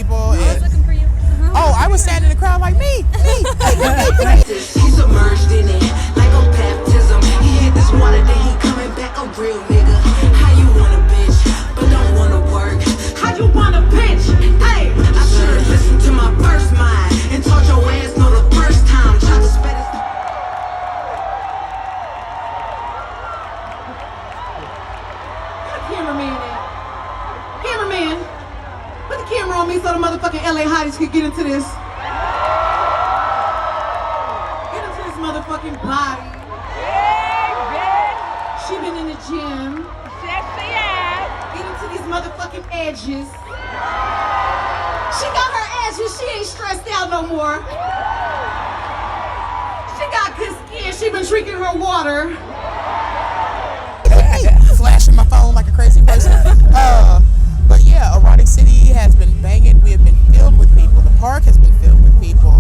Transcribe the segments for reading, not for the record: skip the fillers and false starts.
people. I was looking for you. Oh, I was standing in the crowd like me. He submerged in it like a baptism. He hit this water, then he coming back a real nigga. How you wanna bitch, but don't wanna work? How you wanna pitch? Hey, I should've listened to my first mind and told your ass no the first time. Tried to spit it. Cameraman, put the camera on me so the motherfucking LA hotties can get into this. Get into this motherfucking body. She been in the gym. Get into these motherfucking edges. She got her edges. She ain't stressed out no more. She got good skin. She been drinking her water. Flashing my phone like a crazy person. But yeah, Erotic City has been banging. We have been filled with people. The park has been filled with people.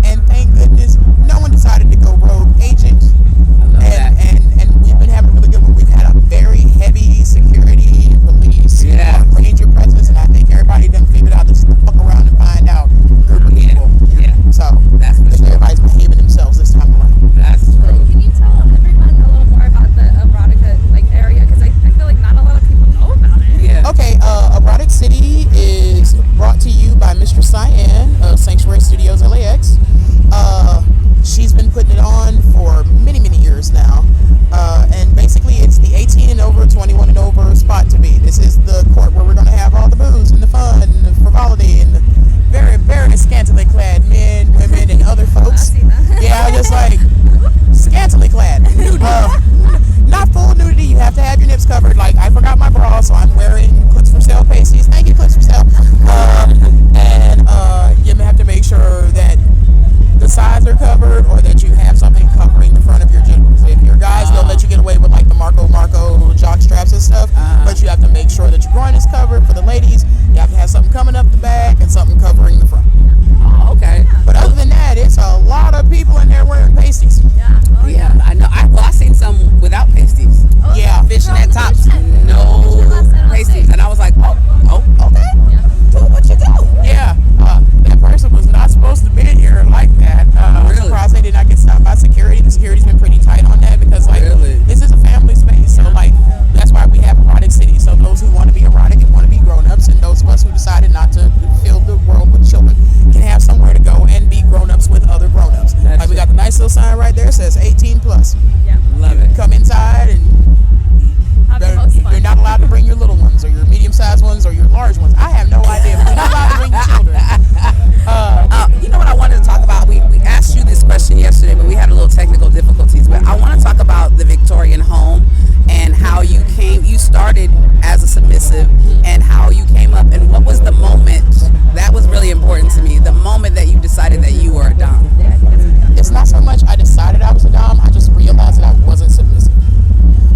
And thank goodness, no one decided to go rogue agent. And we've been having a really good one. We've had a very heavy security and police ranger presence, and I think everybody done figured out this fuck around and find out group of people. So that's for sure. Everybody's behaving themselves this time around. That's true. Can you tell everyone a little more about the erotica area? Because I feel like not a lot of people know about it. Yeah. Okay, Erotic City is brought to you by Mistress Cyan of Sanctuary, Studios LAX. She's been putting it on for many, many years now. And basically it's the 18 and over, 21 and over spot to be. This is the court where we're going to have all the booze and the fun and the frivolity and the very, very scantily clad men, women, and other folks. Yeah, just like scantily clad. Not full nudity. You have to have your nips covered. Like, I forgot my bra, so I'm wearing Clicks for Sale pasties. Thank you, Clicks for Sale. And you have to make sure that the sides are covered or that you have something covering the front of your genitals. If you're guys, they'll let you get away with like the Marco jock straps and stuff, but you have to make sure that your groin is covered. For the ladies, you have to have something coming up the back and something covering the front. Oh, okay. But other than that, it's a lot of people in there wearing pasties. Yeah, I know. I seen some without pasties. Yeah. Fishnet tops, no pasties. And I was like, oh, okay. Do what you do. Yeah. That person was not supposed to be in here like that. I'm surprised they did not get stopped by security. The security's been pretty tight on that because, like, this is a family space. So, like, that's why we have Erotic City. So those who want to be erotic and want to be grown-ups, and those of us who decided not to fill the world with children, can have somewhere to go and be grown-ups with other grown-ups. Like, we got the nice little sign right there that says 18 plus. Yeah. Love it. Come inside and you're not allowed to bring your little ones or your medium-sized ones or your large ones. I have no idea, but you're not allowed to bring your children. You know what I wanted to talk about? We asked you this question yesterday, but we had a little technical difficulties. But I want to talk about the Victorian home and how you started as a submissive and how you came up and what was the moment that was really important to me, the moment that you decided that you were a dom. It's not so much I decided I was a dom, I just realized that I wasn't submissive.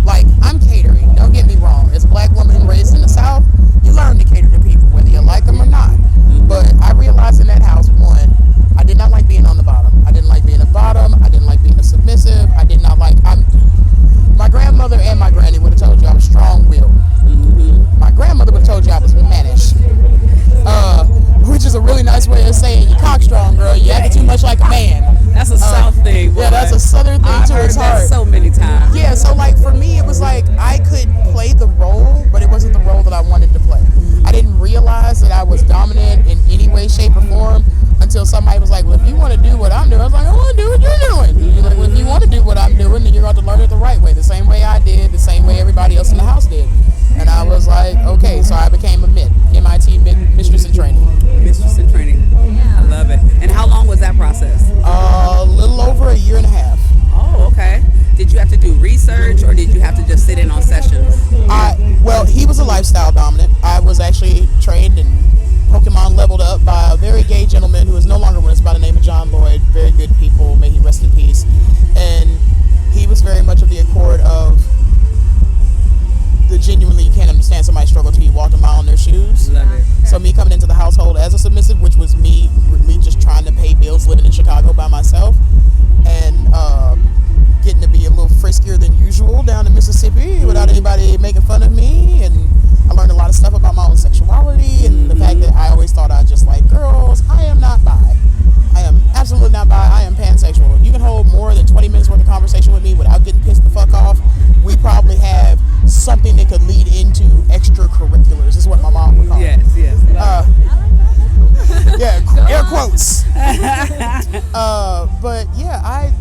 Like, I'm catering, don't get me wrong. As a black woman raised in the South, you learn to cater to people, whether you like them or not. But I realized in that house, one, I did not like being on the bottom. I didn't like being a bottom. I didn't like being a submissive. I did not like... My grandmother and my granny would have told you I was strong-willed. My grandmother would have told you I was mannish. Which is a really nice way of saying you cock-strong, girl. You acted too much like a man. That's a South thing. Yeah, that's a Southern thing too. It's hard. So many times. Yeah, so like for me, it was like I could play the role, but it wasn't the role that I wanted to play. I didn't realize that I was dominant in any way, shape, or form until somebody was like, well, if you want to do what I'm doing, I was like, I want to do what you're doing. You're like, well, if you want to do what I'm doing, then you're going to learn it the right way, the same way I did, the same way everybody else in the house did. And I was like, okay, so I became a MIT, MIT Mistress in Training. Mistress in Training. I love it. And how long was that process? A little over a year and a half. Oh, okay. Did you have to do research or did you have to just sit in on sessions? Well, he was a lifestyle dominant. I was actually trained and Pokemon leveled up by a very gay gentleman who is no longer with us by the name of John Lloyd. Very good people. May he rest in peace. And he was very much of the accord of quotes. But yeah,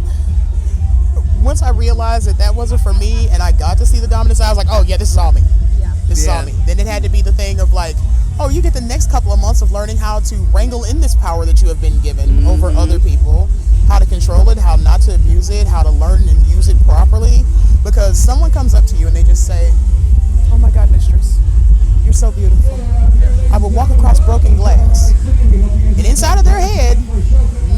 once I realized that wasn't for me, and I got to see the dominance, I was like, oh yeah, this is all me. Yeah. This is all me. Then it had to be the thing of like, oh, you get the next couple of months of learning how to wrangle in this power that you have been given over other people, how to control it, how not to abuse it, how to learn and use it properly. Because someone comes up to you and they just say, oh my God, mistress, you're so beautiful. I will walk across broken glass. And inside of their head,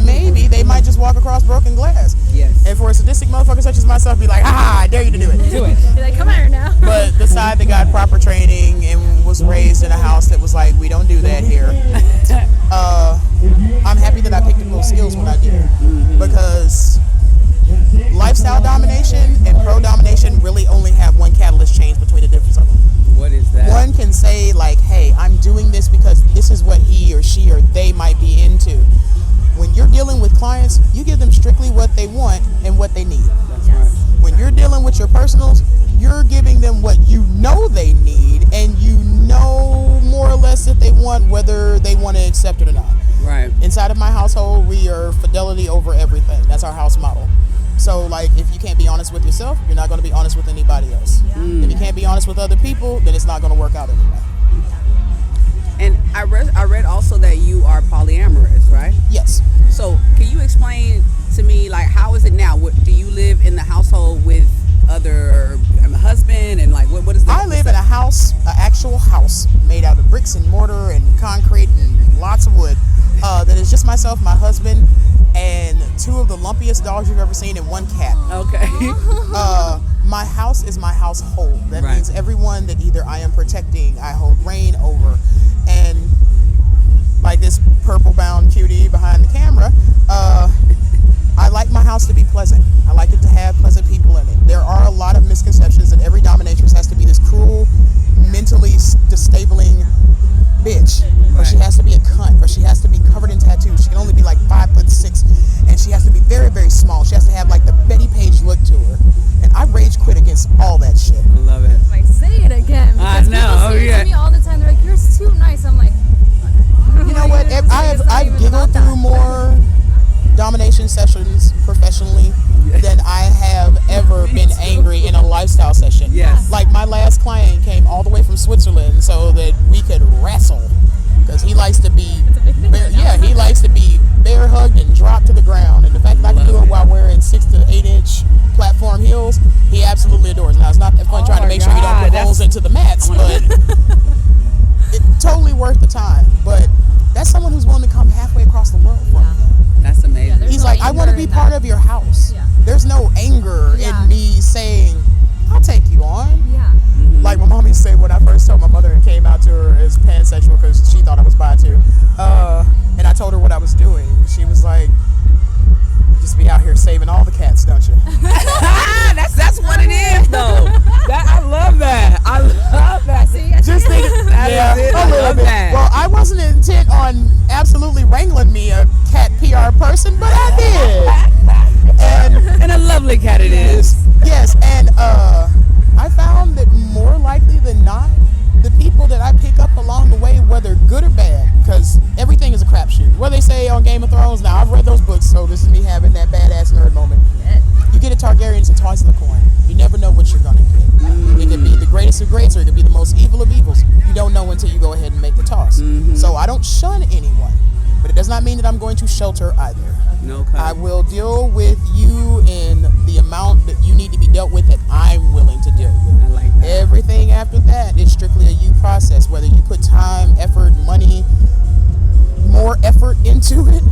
maybe they might just walk across broken glass. Yes. And for a sadistic motherfucker such as myself, be like, I dare you to do it. Do it. You're like, come here now. But the side that got proper training and was raised in a house that was like, we don't do that here. I'm happy that I picked up those skills when I did. Because lifestyle domination and pro domination really only have one catalyst change between the difference of them. What is that? One can say like, hey, I'm doing this because this is what he or she or they might be into. When you're dealing with clients, you give them strictly what they want and what they need. That's right. When you're dealing with your personals, you're giving them what you know they need, and you know more or less if they want, whether they want to accept it or not. Right. Inside of my household, we are fidelity over everything. That's our house model. So, like, if you can't be honest with yourself, you're not going to be honest with anybody else. If you can't be honest with other people, then it's not going to work out anyway. And I read also that you are polyamorous, right? Yes. So can you explain to me, like, how is it now? Do you live in the household with other husband, and like what is that? I live in a house, an actual house made out of bricks and mortar and concrete and lots of wood. That is just myself, my husband, and two of the lumpiest dogs you've ever seen, and one cat. Okay. My house is my household. That Right. means everyone that either I am protecting, I hold reign over. And like this purple bound cutie behind the camera, I like my house to be pleasant. I like it to have pleasant people in it. There are a lot of misconceptions that every dominatrix has to be this cruel, mentally disabling bitch, or she has to be a cunt, or she has to be covered in tattoos. She can only be like 5'6", and she has to be very, very small. She has to have like the Betty Page look to her. And I rage quit against all that shit. I love it. Like, say it again. I Because know, people say it to me all the time. They're like, you're too nice. I'm like, You know what? I've giggled through more domination sessions professionally than I have ever been angry in a lifestyle session. Yes. Like my last client came all the way from Switzerland so that we could wrestle, because he likes to be he likes to be bear hugged and dropped to the ground. And the fact that I can do it while wearing 6 to 8 inch platform heels, he absolutely adores. Now it's not that fun trying to make sure you don't put holes into the mats, but it's totally worth the time. But that's someone who's willing to come halfway across the world for me. That's amazing. There's He's no like, I want to anger be in part that. of your house. Yeah. There's no anger Yeah. in me saying, I'll take you on. Yeah. Like my mom used to say when I first told my mother and came out to her as pansexual because she thought I was bi too. And I told her what I was doing. She was like, you just be out here saving all the cats, don't you? That's what it is, though. I love that. I love that. See, Just think, That is it. I a little love bit. that. Well, I wasn't intent on absolutely wrangling me a cat PR person, but I did. And a lovely cat it is. Yes, and I found that more likely than not, the people that I pick up along the way, whether good or bad, because everything is a crapshoot. What they say on Game of Thrones, now I've read those books, so this is me having that badass nerd moment. You get a Targaryen, it's a toss of the coin. You never know what you're gonna get. It could be the greatest of greats, or it could be the most evil of evils. You don't know until you go ahead and make the toss. So I don't shun anyone, but it does not mean that I'm going to shelter either. Okay. I will deal with you in the amount that you need to be dealt with that I'm willing to deal with. I like that. Everything after that is strictly a you process. Whether you put time, effort, money, more effort into it,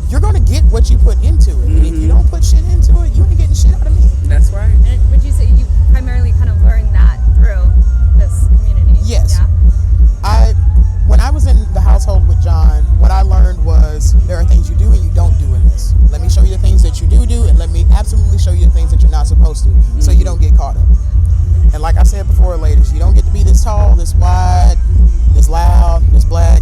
you're going to get what you put into it. And if you don't put shit into it, you ain't getting shit out of me. That's right. And would you say you primarily kind of learned that through this community? Yes. Yeah. When I was in the household with John, what I learned was there are things you do and you don't do in this. Let me show you the things that you do, and let me absolutely show you the things that you're not supposed to, so you don't get caught up. And like I said before, ladies, you don't get to be this tall, this wide, this loud, this black,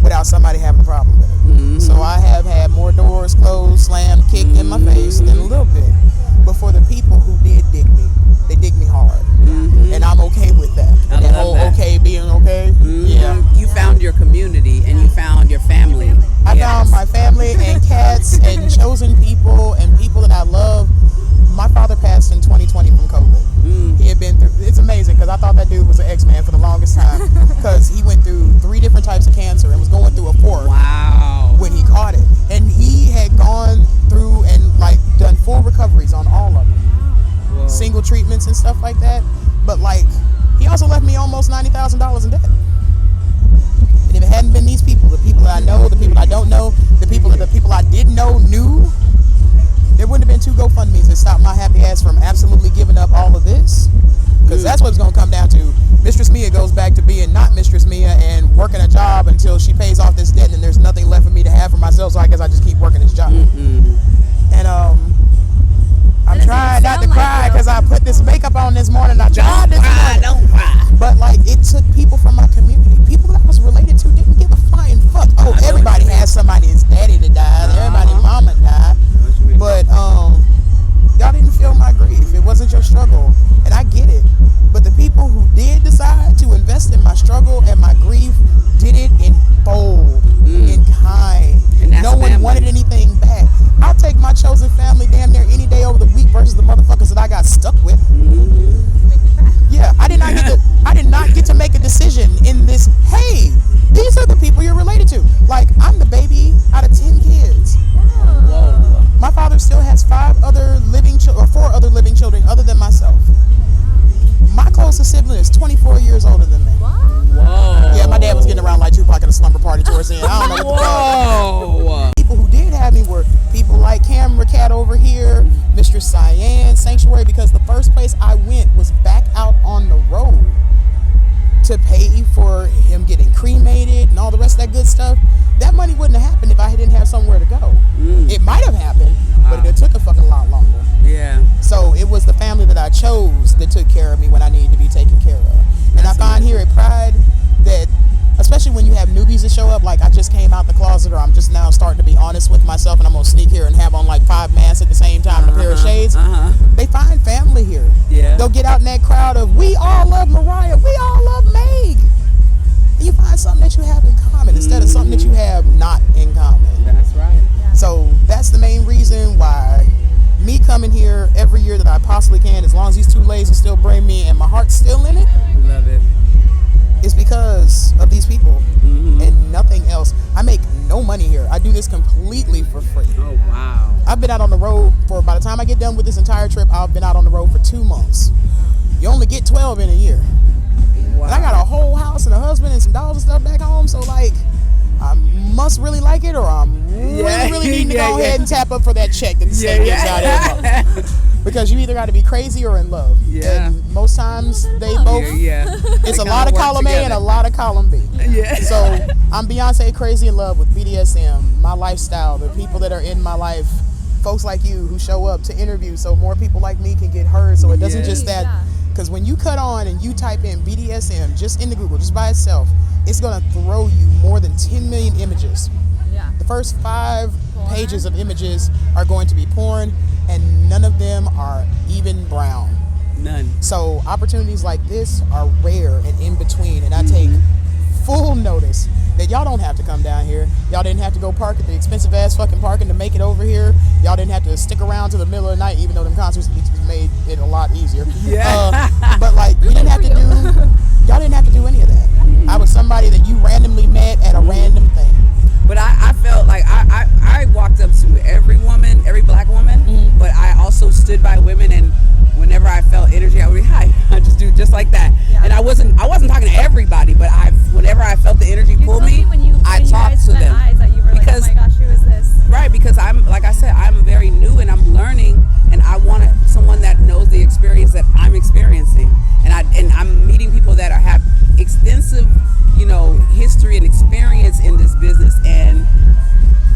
without somebody having a problem with it. So I have had more doors closed, slammed, kicked in my face than a little bit. But for the people who did dig me, they dig me hard. And I'm okay with that. I That love whole that. okay being okay. Yeah. You found your community and you found your family. I my family and cats and chosen people and people that I love. My father passed in 2020 from COVID. He had been through, it's amazing because I thought that dude was an X-Man for the longest time because he went through 3 different types of cancer and was going through a 4th. Wow. When he caught it. And he had gone through and like done full recoveries on all of them. Whoa. Single treatments and stuff like that. But like, he also left me almost $90,000 in debt. And if it hadn't been these people, the people that I know, the people I don't know, the people I did know knew, there wouldn't have been 2 GoFundMes that stopped my happy ass from absolutely giving up all of this. Because that's what it's going to come down to. Mistress Mia goes back to being not Mistress Mia and working a job until she pays off this debt and there's nothing left for me to have for myself, so I guess I just keep working this job. And I'm trying not to cry because I put this makeup on this morning. I tried this morning. Don't cry. But like, it took people from my community. People that I was related to didn't give a flying fuck. Oh, everybody has somebody's daddy that died. Everybody's mama died. But y'all didn't feel my grief. It wasn't your struggle. And I get it. But the people who did decide to invest in my struggle and my grief did it in full, in kind. No one wanted anything back. I'll take my chosen family damn near any day over the week versus the motherfuckers that I got stuck with. Yeah, I did not get to make a decision in this. Hey, these are the people you're related to. Like, I'm the baby out of 10 kids. Whoa. My father still has 4 other living children other than myself. My closest sibling is 24 years older than me. Whoa. Yeah, my dad was getting around like Tupac at a slumber party towards the end. I don't know what the fuck. Whoa. People who did have me were people like Camera Cat over here, Mistress Cyan Sanctuary, because the first place I went was back out on the road to pay for him getting cremated and all the rest of that good stuff. That money wouldn't have happened if I didn't have somewhere to go. It might have happened, but it took a fucking lot longer. Yeah. So it was the family that I chose that took care of me when I needed to be taken care of. And I find here at Pride that, especially when you have newbies that show up, like I just came out the closet, or I'm just now starting to be honest with myself, and I'm gonna sneak here and have on like 5 masks at the same time and a pair of shades. They find family here. Yeah. They'll get out in that crowd of, we all love Mariah, we all love Meg. And you find something that you have in common instead of something that you have not in common. That's right. So that's the main reason why me coming here every year that I possibly can, as long as these 2 ladies will still bring me and my heart's still in it, Love it. is because of these people and nothing else. I make no money here. I do this completely for free. Oh, wow. I've been out on the road for, by the time I get done with this entire trip, I've been out on the road for 2 months. You only get 12 in a year. Wow. And I got a whole house and a husband and some dogs and stuff back home, so like, I must really like it, or I'm really needing to go ahead and tap up for that check that the state gives out every month. Because you either got to be crazy or in love. Yeah. And most times they both. It's a lot of column A and a lot of column B. Yeah. So I'm Beyonce crazy in love with BDSM, my lifestyle, the people that are in my life, folks like you who show up to interview so more people like me can get heard, so it doesn't just that. Because when you cut on and you type in BDSM just into Google, just by itself, it's going to throw you more than 10 million images. Yeah. The first 5 pages of images are going to be porn, and none of them are even brown. None. So opportunities like this are rare and in between, and I take full notice that y'all don't have to come down here. Y'all didn't have to go park at the expensive ass fucking parking to make it over here. Y'all didn't have to stick around to the middle of the night, even though them concerts made it a lot easier. Yeah. But like, you didn't have to do, y'all didn't have to do any of that. I was somebody that you randomly met at a random thing. But I felt like I walked up to every woman, every black woman, but I also stood by women, and whenever I felt energy, I would be, hi. I just do just like that. Yeah. And I wasn't talking to everybody, but whenever I felt the energy pull me, I talked to them. Eyes that you were because, like, oh my gosh, who is this? Right, because I'm, like I said, I'm very new and I'm learning, and I want someone that knows the experience that I'm experiencing. And I'm meeting people that have extensive, history and experience in this business, and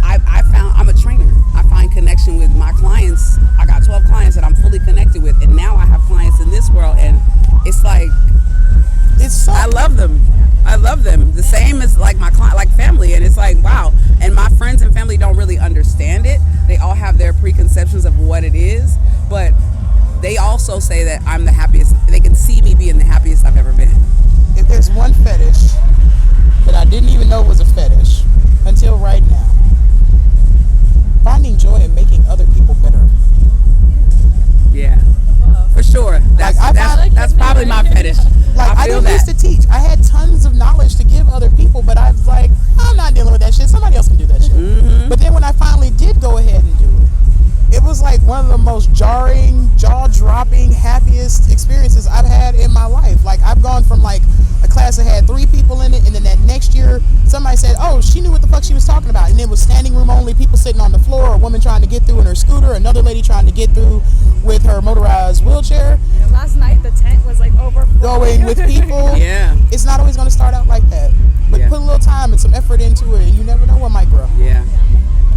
I found I'm a trainer. I find connection with my clients. I got 12 clients that I'm fully connected with, and now I have clients in this world, and it's like, I love them. I love them. The same as like my client, like family, and it's like, wow. And my friends and family don't really understand it. They all have their preconceptions of what it is, but they also say that I'm the happiest. They can see me being the happiest I've ever been. If there's one fetish that I didn't even know was a fetish until right now, enjoy making other people better. Yeah, for sure. That's probably my fetish. Like, I feel didn't used to teach. I had tons of knowledge to give other people, but I was like, I'm not dealing with that shit. Somebody else can do that shit. Mm-hmm. But then when I finally did go ahead and do it was like one of the most jarring, jaw-dropping, happiest experiences I've had in my life. Like, I've gone from like a class that had 3 people in it, and then that next year somebody said, oh, she knew what the fuck she was talking about, and it was standing room only, people sitting on the floor, a woman trying to get through in her scooter, another lady trying to get through with her motorized wheelchair. And last night the tent was like Going with people. Yeah. It's not always going to start out like that, but put a little time and some effort into it, and you never know what might grow. Yeah.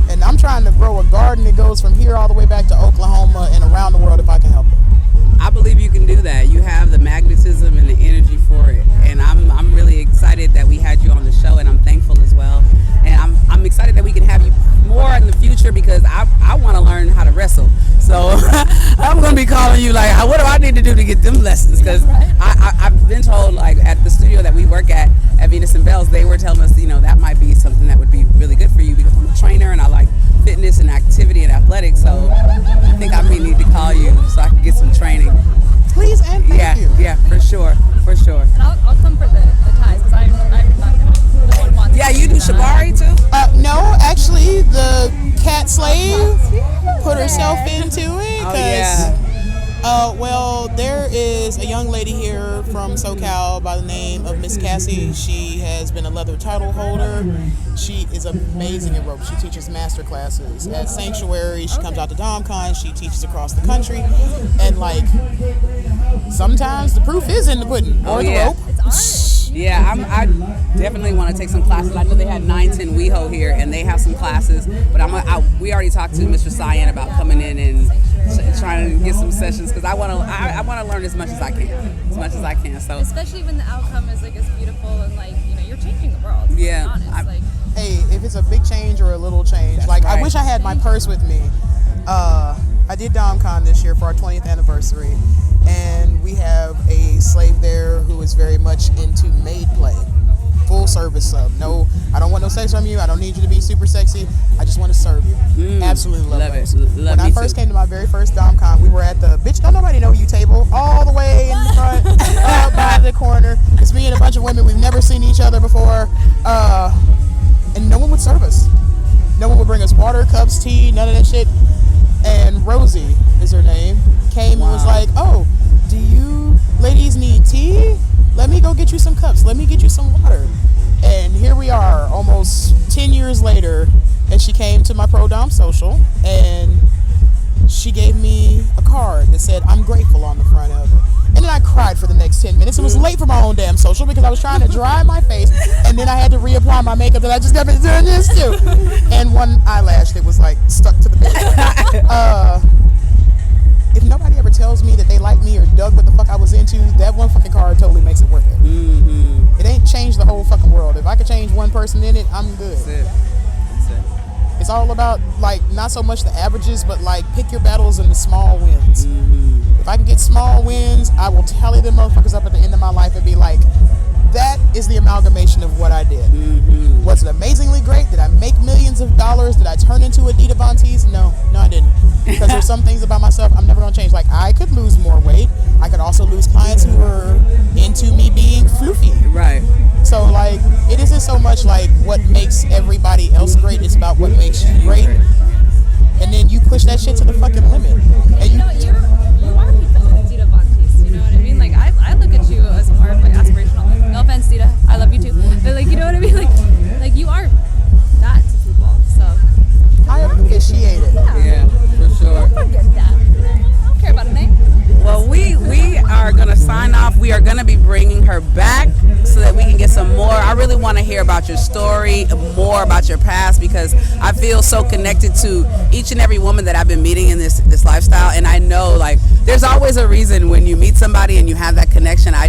And I'm trying to grow a garden that goes from here all the way back to Oklahoma and around the world if I can help it. I believe you can do that. You have the magnetism and the energy for it, and I'm really excited that we had you on the show, and I'm thankful as well. And I'm excited that we can have you more in the future because I want to learn how to wrestle. So I'm gonna be calling you like, what do I need to do to get them lessons? Because I've been told, like, at the studio that we work at Venus and Bells, they were telling us, that might be something that would be really good for you because I'm a trainer and I like fitness and activity and athletics. So I think I may need to call you so I can get some training. Please and thank you. Yeah, for sure. And I'll come for the ties because I'm not gonna. No one wants. Yeah, you do shibari too? No, actually, the cat slave put herself into it. Oh, yeah. Well, there is a young lady here from SoCal by the name of Miss Cassie. She has been a leather title holder. She is amazing at rope. She teaches master classes at Sanctuary. She comes out to DomCon. She teaches across the country. And, like, sometimes the proof is in the pudding or the rope. It's art. Yeah, I definitely want to take some classes. I know they had 910 WeHo here, and they have some classes. But we already talked to Mistress Cyan about coming in and trying to get some sessions because I want to learn as much as I can. So especially when the outcome is like as beautiful and like you're changing the world. Yeah, to be honest. Hey, if it's a big change or a little change, That's like right. I wish I had my purse with me. I did DomCon this year for our 20th anniversary, and we have a slave there who is very much into maid play, full service sub. No, I don't want no sex from you. I don't need you to be super sexy. I just want to serve you. Absolutely love those. When I first came to my very first DomCon, we were at the bitch don't nobody know you table, all the way in the front, by the corner. It's me and a bunch of women. We've never seen each other before, and no one would serve us. No one would bring us water, cups, tea, none of that shit. And Rosie is her name, came and was like, oh, do you ladies need tea? Let me go get you some cups. Let me get you some water. And here we are almost 10 years later, and she came to my Pro Dom social, and she gave me a card that said, I'm grateful on the front of it. And then I cried for the next 10 minutes. It was late for my own damn social because I was trying to dry my face, and then I had to reapply my makeup that I just got been doing this too. And one eyelash that was like stuck to the bed. If nobody ever tells me that they like me or dug what the fuck I was into, that one fucking card totally makes it worth it. Mm-hmm. It ain't changed the whole fucking world. If I could change one person in it, I'm good. That's it. It's all about, like, not so much the averages, but like pick your battles and the small wins. Mm-hmm. If I can get small wins, I will tally them motherfuckers up at the end of my life and be like, that is the amalgamation of what I did. Mm-hmm. Was it amazingly great? Did I make millions of dollars? Did I turn into Adita Von Teese? No, I didn't. Because there's some things about myself I'm never going to change. Like, I could lose more weight. I could also lose clients who were into me being floofy. Right. So, like, it isn't so much like what makes everybody else great. It's about what makes you great. And then you push that shit to the fucking limit. And you are people like Dita Von Teese, you know what I mean? Like, I look at you as more of like aspirational. No offense, Dita, I love you too. But like, you know what I mean? Like you are that to people. So I appreciate it. Yeah, for sure. Don't forget that. I don't care about a name. Well, we are going to sign off. We are going to be bringing her back so that we can get some more. I really want to hear about your story, more about your past, because I feel so connected to each and every woman that I've been meeting in this lifestyle. And I know, like, there's always a reason when you meet somebody and you have that connection. I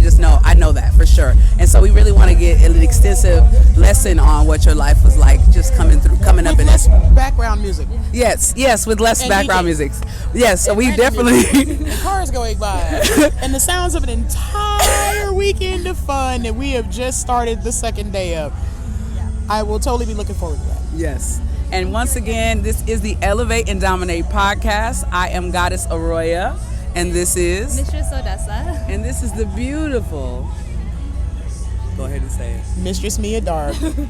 know that for sure. And so we really want to get an extensive lesson on what your life was like just coming up in this background music. Yes, with less And background DJ. music. Yes, so And we random definitely music. And cars going by, and the sounds of an entire weekend of fun that we have just started the second day of. I will totally be looking forward to that. Yes. And once again, this is the Elevate and Dommenate podcast. I am Goddess Aroya, and this is Mistress Odessa. And this is the beautiful. Go ahead and say it. Mistress Mia Darque.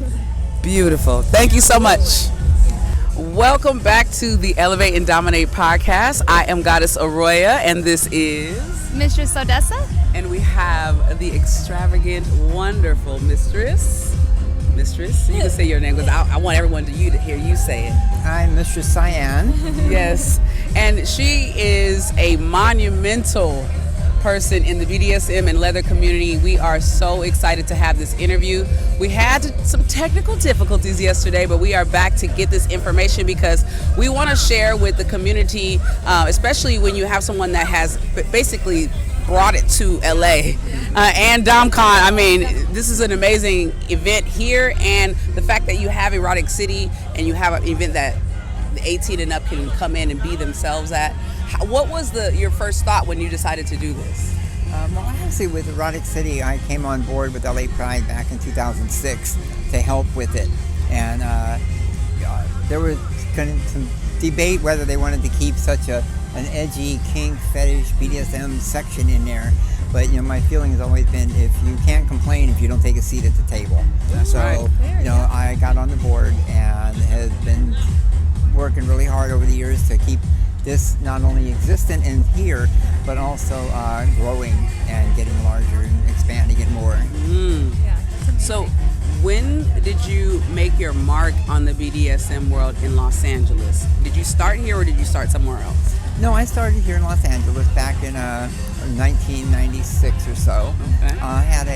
Beautiful. Thank you so much. Welcome back to the Elevate and Dommenate podcast. I am Goddess Aroya, and this is Mistress Odessa. And we have the extravagant, wonderful Mistress. Mistress, you can say your name because I want everyone to hear you say it. I'm Mistress Cyan. Yes, and she is a monumental person in the BDSM and leather community. We are so excited to have this interview. We had some technical difficulties yesterday, but we are back to get this information because we want to share with the community, especially when you have someone that has basically brought it to LA and DomCon. I mean, this is an amazing event here, and the fact that you have Erotic City and you have an event that the 18 and up can come in and be themselves at. What was your first thought when you decided to do this? Well, honestly, with Erotic City, I came on board with LA Pride back in 2006 to help with it, and there was kind of some debate whether they wanted to keep such an edgy kink fetish BDSM section in there. But my feeling has always been, if you can't complain if you don't take a seat at the table. That's right. I got on the board and have been working really hard over the years to keep this not only existent in here, but also growing and getting larger and expanding it more. So when did you make your mark on the BDSM world in Los Angeles? Did you start here or did you start somewhere else? No, I started here in Los Angeles back in 1996 or so. Okay. I had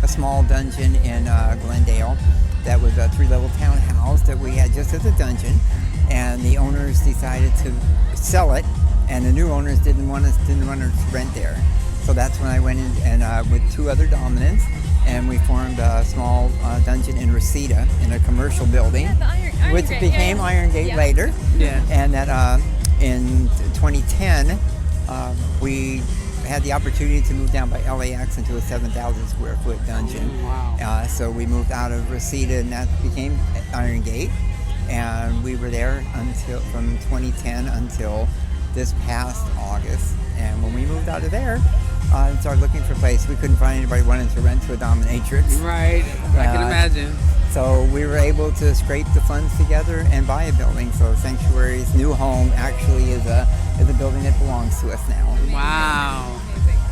a small dungeon in Glendale that was a 3-level townhouse that we had just as a dungeon, and the owners decided to sell it, and the new owners didn't want us to rent there. So that's when I went in and with 2 other dominants, and we formed a small dungeon in Reseda in a commercial building, Iron which Gate, became Iron Gate later. Yeah. And that in 2010, we had the opportunity to move down by LAX into a 7,000 square foot dungeon. Wow. So we moved out of Reseda, and that became Iron Gate. And we were there from 2010 until this past August. And when we moved out of there and started looking for a place, we couldn't find anybody wanting to rent to a dominatrix. Right. I can imagine. So we were able to scrape the funds together and buy a building. So Sanctuary's new home actually is a building that belongs to us now. Wow.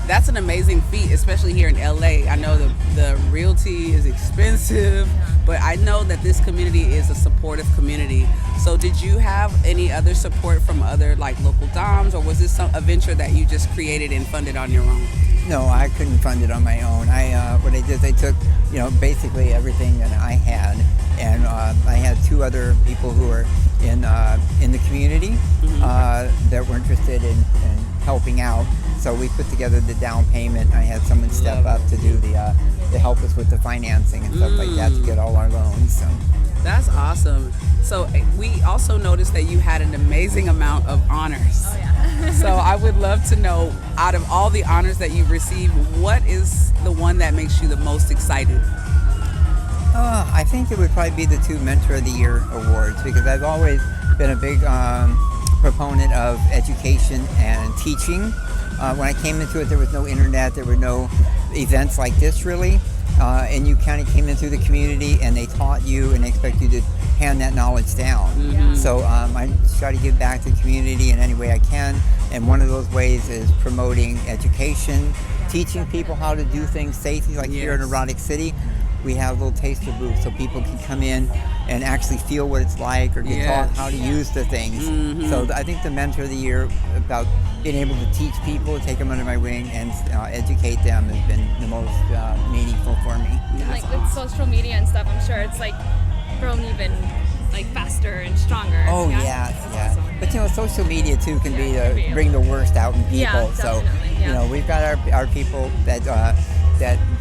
That's an amazing feat, especially here in LA. I know the realty is expensive, but I know that this community is a supportive community. So did you have any other support from other local doms, or was this a venture that you just created and funded on your own? No, I couldn't fund it on my own. What I did, they took, basically everything that I had, and I had 2 other people who are in the community that were interested in helping out. So we put together the down payment. I had someone step up to do to help us with the financing and stuff like that to get all our loans. So. That's awesome. So we also noticed that you had an amazing amount of honors. Oh, yeah. So I would love to know, out of all the honors that you've received, what is the one that makes you the most excited? I think it would probably be the 2 Mentor of the Year awards, because I've always been a big proponent of education and teaching. When I came into it, there was no internet, there were no events like this really, and you kind of came in through the community and they taught you and they expect you to hand that knowledge down. So I try to give back to the community in any way I can, and one of those ways is promoting education, teaching people how to do things safely, like here in Erotic City. We have little taster booths so people can come in and actually feel what it's like, or get taught how to use the things. So I think the Mentor of the Year, about being able to teach people, take them under my wing, and educate them, has been the most meaningful for me. With social media and stuff, I'm sure it's grown even faster and stronger. Oh yeah. Awesome. But social media too can bring the worst out in people. Yeah, so we've got our people that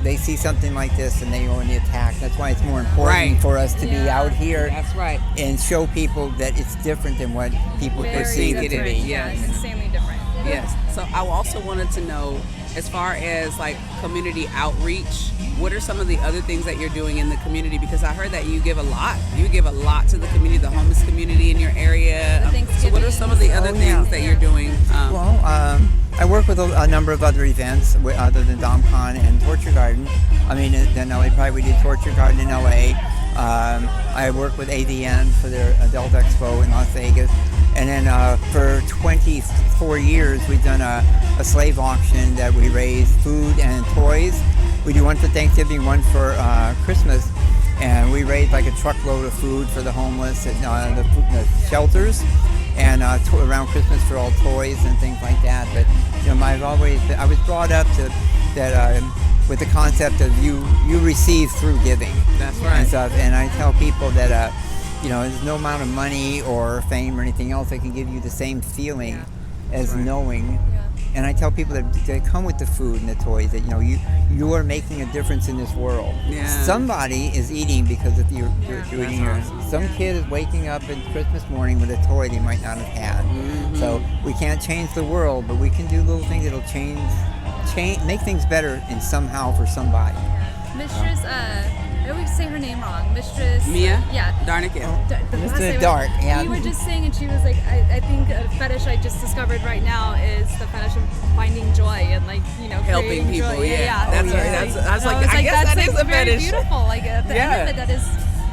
they see something like this and they go in the attack. That's why it's more important for us to be out here. That's right. And show people that it's different than what people perceive it to be. Yeah, it's insanely different. Yes. So I also wanted to know, as far as like community outreach, what are some of the other things that you're doing in the community? Because I heard that you give a lot. You give a lot to the community, the homeless community in your area. So what are some of the other things that you're doing? I work with a number of other events other than DomCon and Torture Garden. I mean, in LA, probably we did Torture Garden in LA. I work with ADN for their Adult Expo in Las Vegas. And then for 24 years, we've done a slave auction that we raise food and toys. We do one for Thanksgiving, one for Christmas. And we raise like a truckload of food for the homeless at the shelters. And around Christmas for all toys and things like that. But you know, I was brought up to that with the concept of you receive through giving. That's right. And stuff. And I tell people that you know, there's no amount of money or fame or anything else that can give you the same feeling as knowing. And I tell people that come with the food and the toys that, you know, you are making a difference in this world. Yeah. Somebody is eating because of you're eating here. Some kid is waking up on Christmas morning with a toy they might not have had. Mm-hmm. So we can't change the world, but we can do little things that'll change, make things better in somehow for somebody. Mistress, I always say her name wrong. Mistress Mia? Yeah. Darque. Mistress Darque, yeah. You were just saying, and she was like, I think a fetish I just discovered right now is the fetish of finding joy and, like, you know, helping people. Joy. Yeah. I guess that is a very fetish. Beautiful. Like at the end of it, that is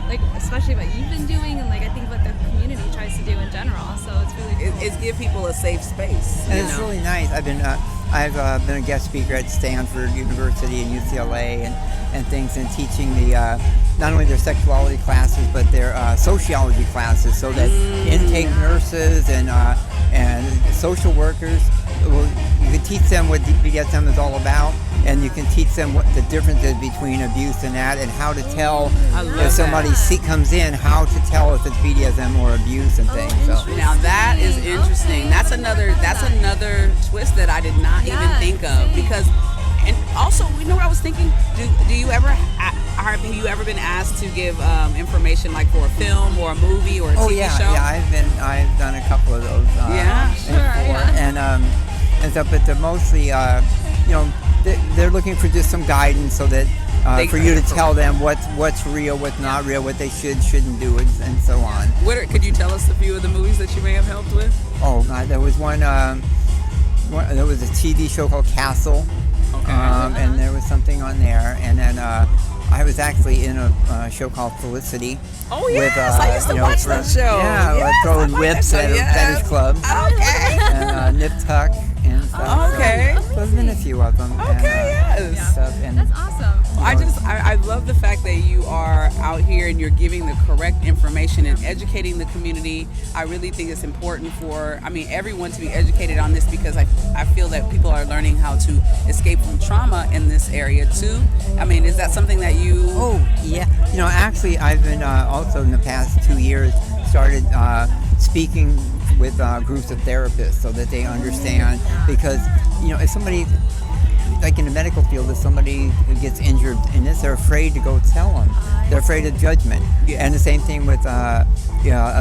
like, especially what you've been doing, and like I think what the community tries to do in general. So it's really cool. It's give people a safe space. And it's really nice. I've been a guest speaker at Stanford University and UCLA and things, and teaching the not only their sexuality classes but their sociology classes, so that intake nurses and social workers, you can teach them what BDSM is all about, and you can teach them what the difference is between abuse and that, and how to tell if somebody comes in, how to tell if it's BDSM or abuse and things. So now that is interesting. That's another twist that I did not even think of, because, and also, you know what I was thinking? Do you ever have you ever been asked to give information like for a film or a movie or a TV show? Yeah, I've done a couple of those. And stuff, but they're mostly, you know, they're looking for just some guidance, so that for you to tell them what's real, what's not real, what they shouldn't do, and so on. Could you tell us a few of the movies that you may have helped with? Oh God, there was one. There was a TV show called Castle. Okay. And there was something on there, and then I was actually in a show called Felicity. Oh yes, I used to watch that show. Yeah, throwing whips at a fetish club. Okay. And Nip Tuck and stuff. Okay. So there's been a few of them. Okay, yes. That's awesome. I love the fact that you are out here and you're giving the correct information and educating the community. I really think it's important for, everyone to be educated on this, because I feel that people are learning how to escape from trauma in this area too. Is that something that you... Oh, yeah. Actually, I've been also in the past 2 years started speaking with groups of therapists, so that they understand, because, if somebody... Like in the medical field, if somebody who gets injured in this, they're afraid to go tell them. They're afraid of judgment. Yes. And the same thing with a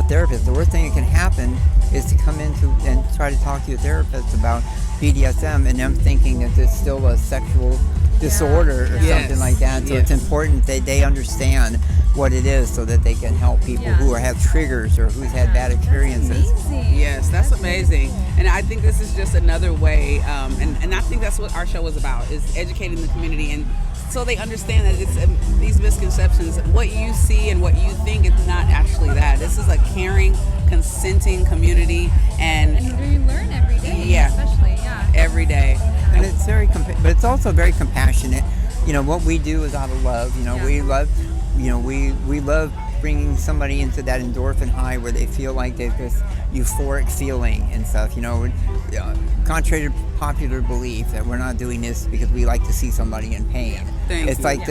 therapist. The worst thing that can happen is to come into and try to talk to your therapist about BDSM, and them thinking that it's still a sexual disorder or something like that. So it's important that they understand what it is, so that they can help people who have triggers or who's had bad experiences. Yes, that's amazing. And I think this is just another way, and I think that's what our show is about, is educating the community, and so they understand that it's these misconceptions, what you see and what you think is not actually that. This is a caring, consenting community, and you learn every day. Especially every day. And it's but it's also very compassionate. What we do is out of love. We love. We love bringing somebody into that endorphin high where they feel like they've this euphoric feeling and stuff. Contrary to popular belief that we're not doing this because we like to see somebody in pain. It's like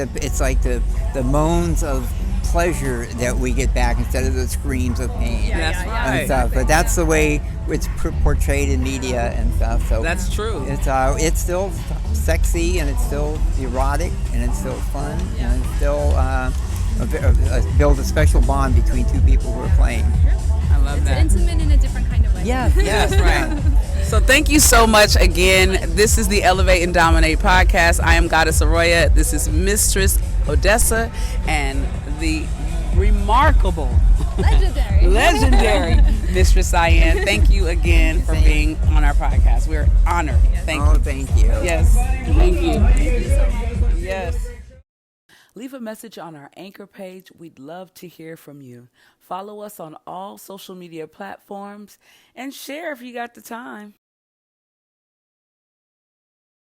the moans of pleasure that we get back instead of the screams of pain. That's right. And stuff. But that's the way it's portrayed in media and stuff. So that's true. It's still sexy, and it's still erotic, and it's still fun, and it's still build a special bond between two people who are playing. I love that. It's intimate in a different kind of way. Yes, right. So thank you so much again. This is the Elevate and Dominate podcast. I am Goddess Aroya. This is Mistress Odessa and the remarkable, legendary Mistress Cyan. Thank you again for being on our podcast. We're honored. Thank you. Thank you. Yes. Thank you. Yes. Leave a message on our Anchor page. We'd love to hear from you. Follow us on all social media platforms and share if you got the time.